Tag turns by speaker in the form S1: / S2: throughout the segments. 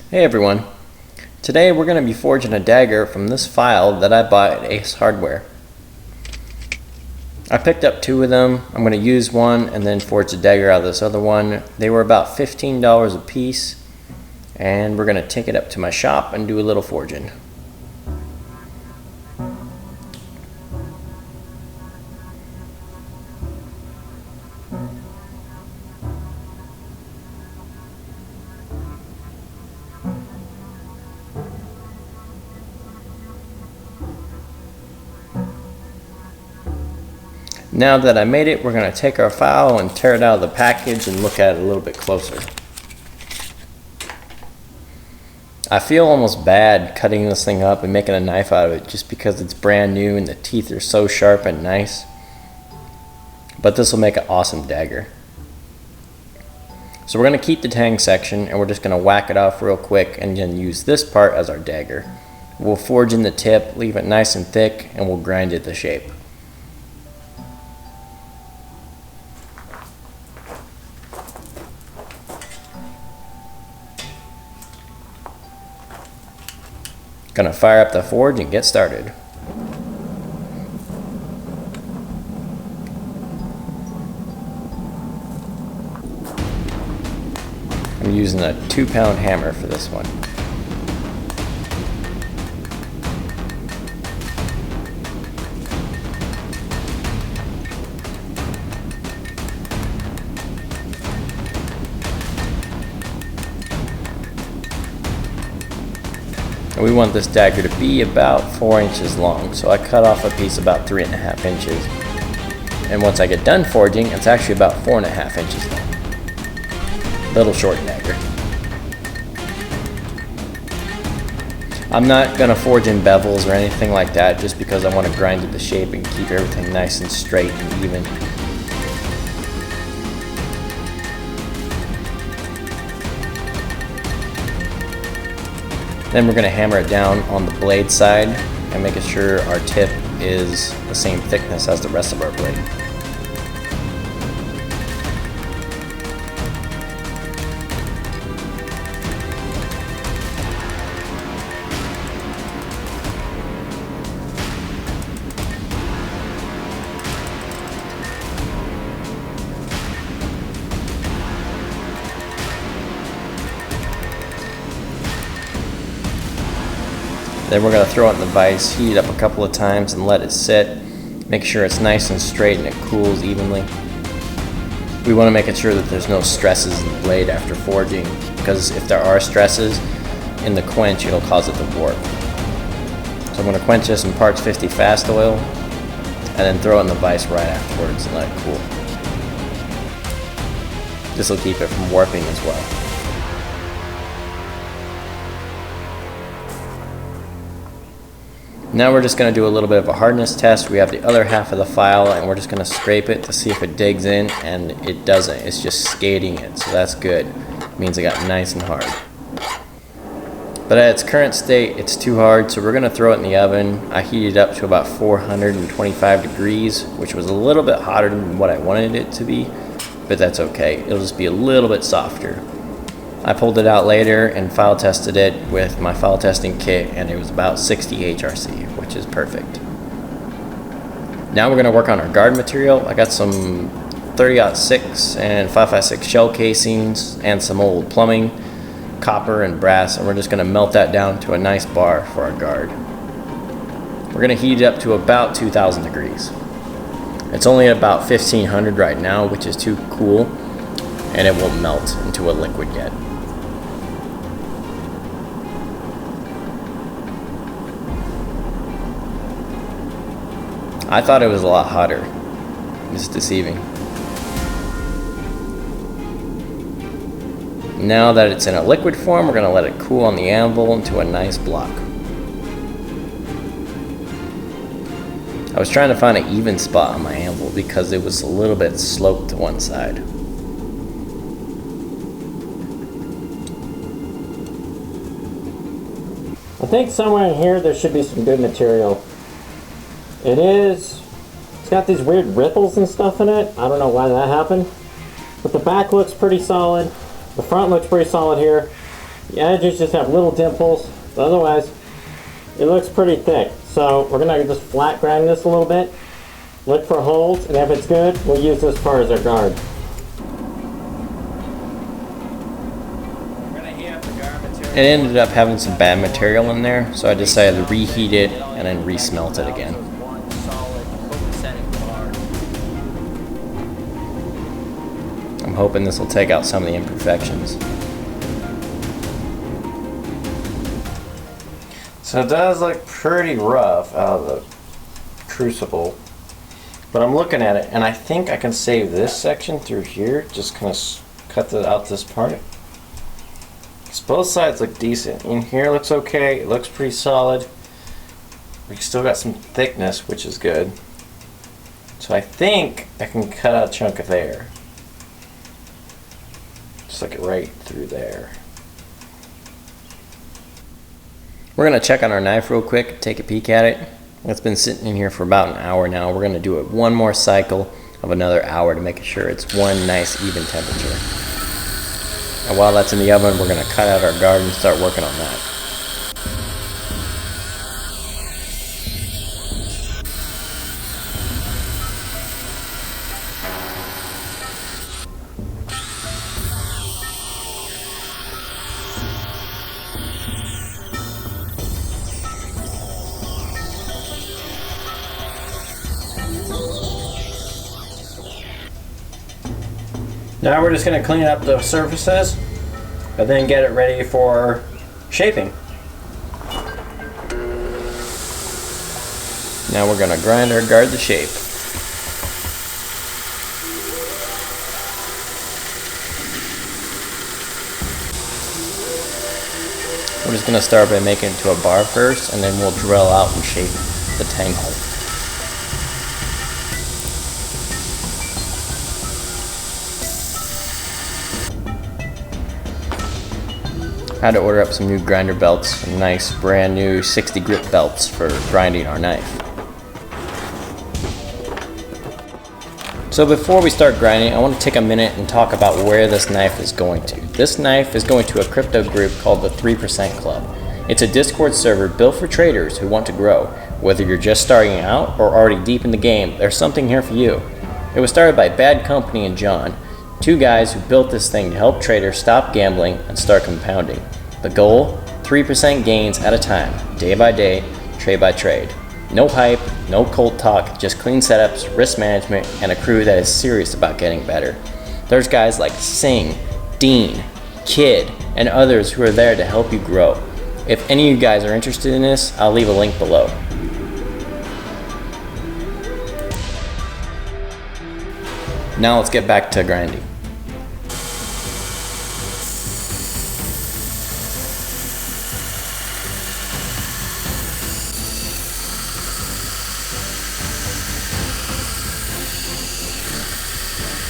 S1: Hey everyone, today we're going to be forging a dagger from this file that I bought at Ace Hardware. I picked up two of them. I'm going to use one and then forge the dagger out of this other one. They were about $15 a piece, and we're going to take it up to my shop and do a little forging. Now that I made it, we're going to take our file and tear it out of the package and look at it a little bit closer. I feel almost bad cutting this thing up and making a knife out of it just because it's brand new and the teeth are so sharp and nice. But this will make an awesome dagger. So we're going to keep the tang section and we're just going to whack it off real quick and then use this part as our dagger. We'll forge in the tip, leave it nice and thick, and we'll grind it to shape. Gonna fire up the forge and get started. I'm using a 2-pound hammer for this one. And we want this dagger to be about 4 inches long, so I cut off a piece about 3.5 inches. And once I get done forging, it's actually about 4.5 inches long. Little short dagger. I'm not going to forge in bevels or anything like that just because I want to grind it to shape and keep everything nice and straight and even. Then we're going to hammer it down on the blade side and making sure our tip is the same thickness as the rest of our blade. Then we're going to throw it in the vise, heat it up a couple of times and let it sit. Make sure it's nice and straight and it cools evenly. We want to make sure that there's no stresses in the blade after forging, because if there are stresses in the quench, it'll cause it to warp. So I'm going to quench this in parts 50 fast oil and then throw it in the vise right afterwards and let it cool. This will keep it from warping as well. Now we're just going to do a little bit of a hardness test. We have the other half of the file and we're just going to scrape it to see if it digs in, and it doesn't. It's just skating it, so that's good. It means it got nice and hard. But at its current state, it's too hard, so we're going to throw it in the oven. I heated it up to about 425 degrees, which was a little bit hotter than what I wanted it to be, but that's okay. It'll just be a little bit softer. I pulled it out later and file tested it with my file testing kit, and it was about 60 HRC, which is perfect. Now we're going to work on our guard material. I got some 30-06 and 5.56 shell casings and some old plumbing, copper and brass, and we're just going to melt that down to a nice bar for our guard. We're going to heat it up to about 2,000 degrees. It's only about 1,500 right now, which is too cool, and it won't melt into a liquid yet. I thought it was a lot hotter. It's deceiving. Now that it's in a liquid form, we're going to let it cool on the anvil into a nice block. I was trying to find an even spot on my anvil because it was a little bit sloped to one side.
S2: I think somewhere in here there should be some good material. It is. It's got these weird ripples and stuff in it. I don't know why that happened. But the back looks pretty solid. The front looks pretty solid here. The edges just have little dimples, but otherwise it looks pretty thick. So we're gonna just flat grind this a little bit, look for holes, and if it's good, we'll use this part as our guard.
S1: It ended up having some bad material in there, so I decided to reheat it and then re-smelt it again. I'm hoping this will take out some of the imperfections. So it does look pretty rough out of the crucible, but I'm looking at it and I think I can save this section through here, just kind of cut out this part. Both sides look decent. In here looks okay, it looks pretty solid. We still got some thickness, which is good. So I think I can cut out a chunk of there. Just like it right through there. We're gonna check on our knife real quick, take a peek at it. It's been sitting in here for about an hour now. We're gonna do it one more cycle of another hour to make sure it's one nice even temperature. And while that's in the oven, we're going to cut out our guard and start working on that. Now we're just going to clean up the surfaces and then get it ready for shaping. Now we're going to grind our guard to shape. We're just going to start by making it to a bar first, and then we'll drill out and shape the tang hole. I had to order up some new grinder belts, some nice brand new 60 grit belts for grinding our knife. So before we start grinding, I want to take a minute and talk about where this knife is going to. This knife is going to a crypto group called the 3% Club. It's a Discord server built for traders who want to grow. Whether you're just starting out or already deep in the game, there's something here for you. It was started by Bad Company and John, two guys who built this thing to help traders stop gambling and start compounding. The goal? 3% gains at a time, day by day, trade by trade. No hype, no cold talk, just clean setups, risk management, and a crew that is serious about getting better. There's guys like Singh, Dean, Kid, and others who are there to help you grow. If any of you guys are interested in this, I'll leave a link below. Now let's get back to grinding.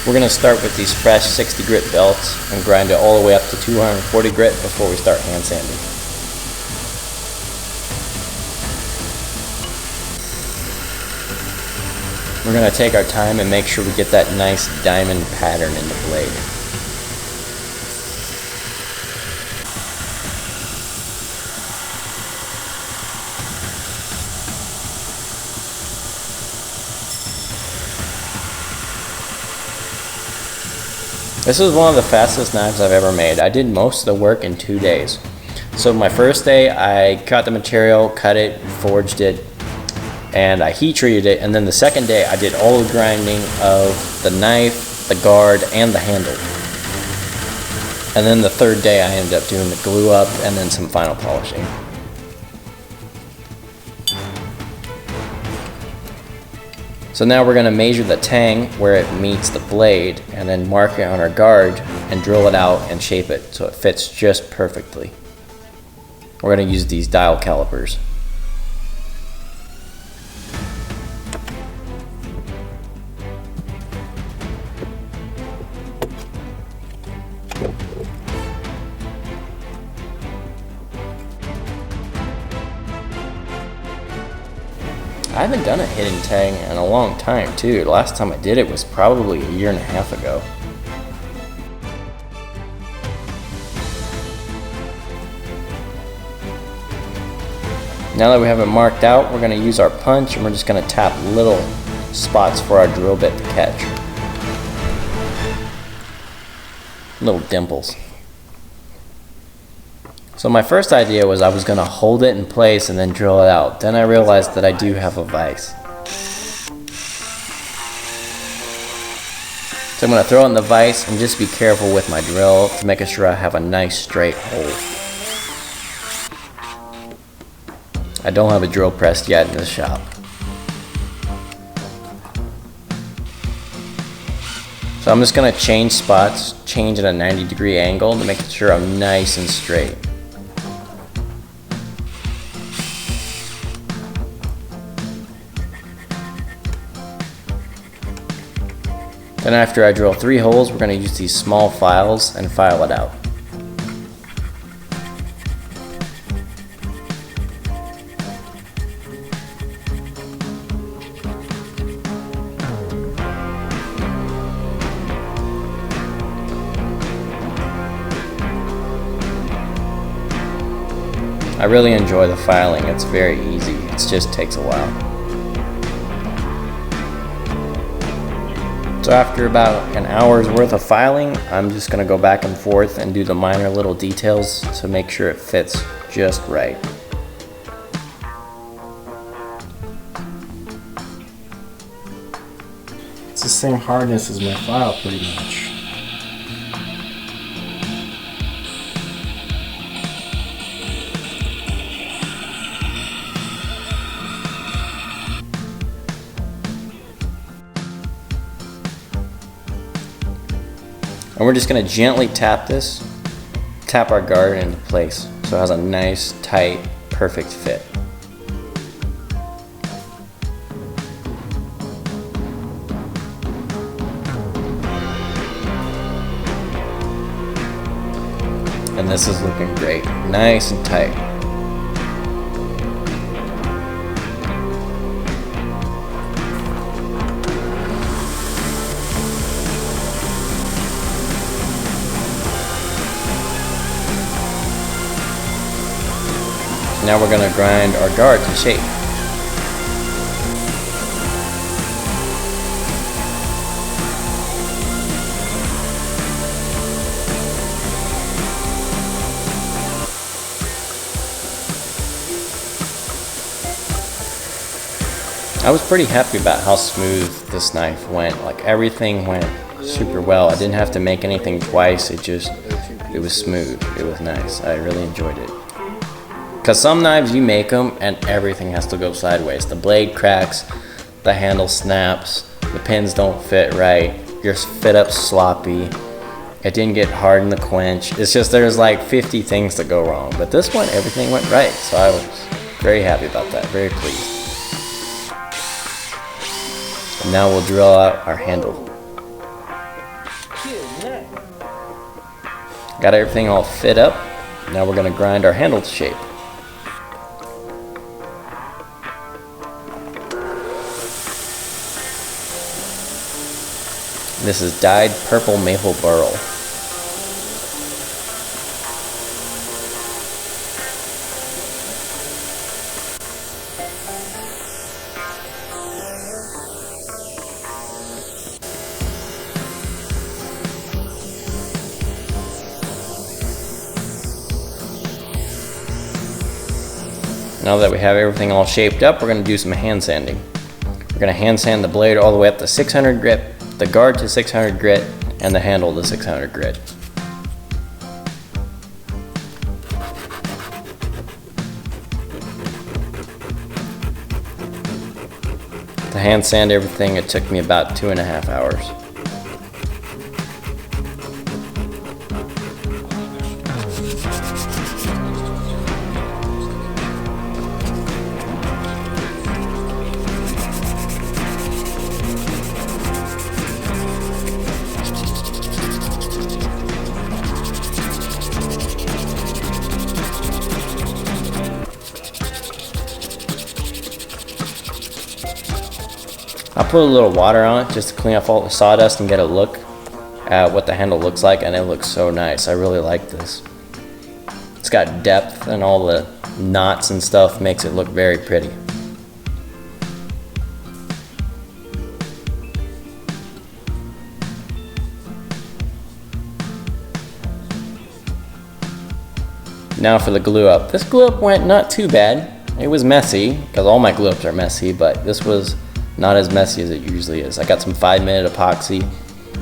S1: We're going to start with these fresh 60 grit belts and grind it all the way up to 240 grit before we start hand sanding. We're going to take our time and make sure we get that nice diamond pattern in the blade. This is one of the fastest knives I've ever made. I did most of the work in 2 days. So my first day, I cut the material, cut it, forged it, and I heat treated it. And then the second day, I did all the grinding of the knife, the guard, and the handle. And then the third day, I ended up doing the glue up and then some final polishing. So now we're going to measure the tang where it meets the blade and then mark it on our guard and drill it out and shape it so it fits just perfectly. We're going to use these dial calipers. I haven't done a hidden tang in a long time too. The last time I did it was probably 1.5 years ago. Now that we have it marked out, we're going to use our punch and we're just going to tap little spots for our drill bit to catch. Little dimples. So my first idea was I was going to hold it in place and then drill it out. Then I realized that I do have a vise. So I'm going to throw it in the vise and just be careful with my drill to make sure I have a nice straight hole. I don't have a drill press yet in the shop. So I'm just going to change spots, change at a 90-degree angle to make sure I'm nice and straight. Then after I drill 3 holes, we're going to use these small files and file it out. I really enjoy the filing. It's very easy. It just takes a while. So after about an hour's worth of filing, I'm just going to go back and forth and do the minor little details to make sure it fits just right.
S3: It's the same hardness as my file pretty much.
S1: And we're just going to gently tap our guard into place so it has a nice, tight, perfect fit. And this is looking great, nice and tight. Now we're going to grind our guard to shape. I was pretty happy about how smooth this knife went. Like everything went super well. I didn't have to make anything twice. It was smooth. It was nice. I really enjoyed it. Because some knives you make them and everything has to go sideways. The blade cracks, the handle snaps, the pins don't fit right, your fit up sloppy, it didn't get hard in the quench. It's just there's like 50 things that go wrong. But this one, everything went right. So I was very happy about that, very pleased. And now we'll drill out our handle. Got everything all fit up. Now we're going to grind our handle to shape. This is dyed purple maple burl. Now that we have everything all shaped up, we're going to do some hand sanding. We're going to hand sand the blade all the way up to 600 grit, the guard to 600 grit, and the handle to 600 grit. To hand sand everything, it took me about 2.5 hours. I put a little water on it just to clean off all the sawdust and get a look at what the handle looks like, and it looks so nice. I really like this. It's got depth, and all the knots and stuff makes it look very pretty. Now for the glue up. This glue up went not too bad. It was messy, because all my glue ups are messy, but this was not as messy as it usually is. I got some 5-minute epoxy.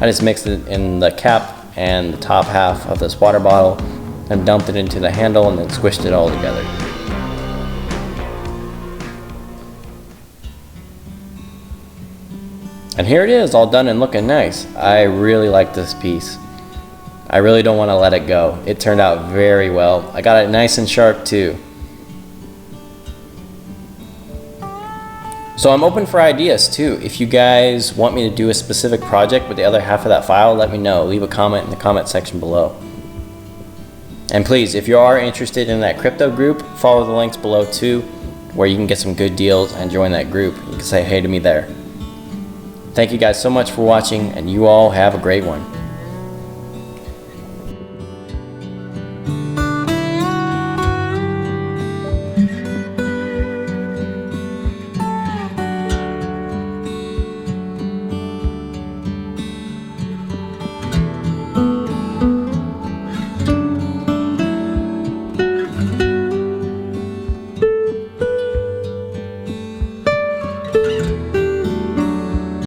S1: I just mixed it in the cap and the top half of this water bottle and dumped it into the handle and then squished it all together. And here it is, all done and looking nice. I really like this piece. I really don't want to let it go. It turned out very well. I got it nice and sharp too. So I'm open for ideas too. If you guys want me to do a specific project with the other half of that file, let me know. Leave a comment in the comment section below. And please, if you are interested in that crypto group, follow the links below too, where you can get some good deals and join that group. You can say hey to me there. Thank you guys so much for watching, and you all have a great one.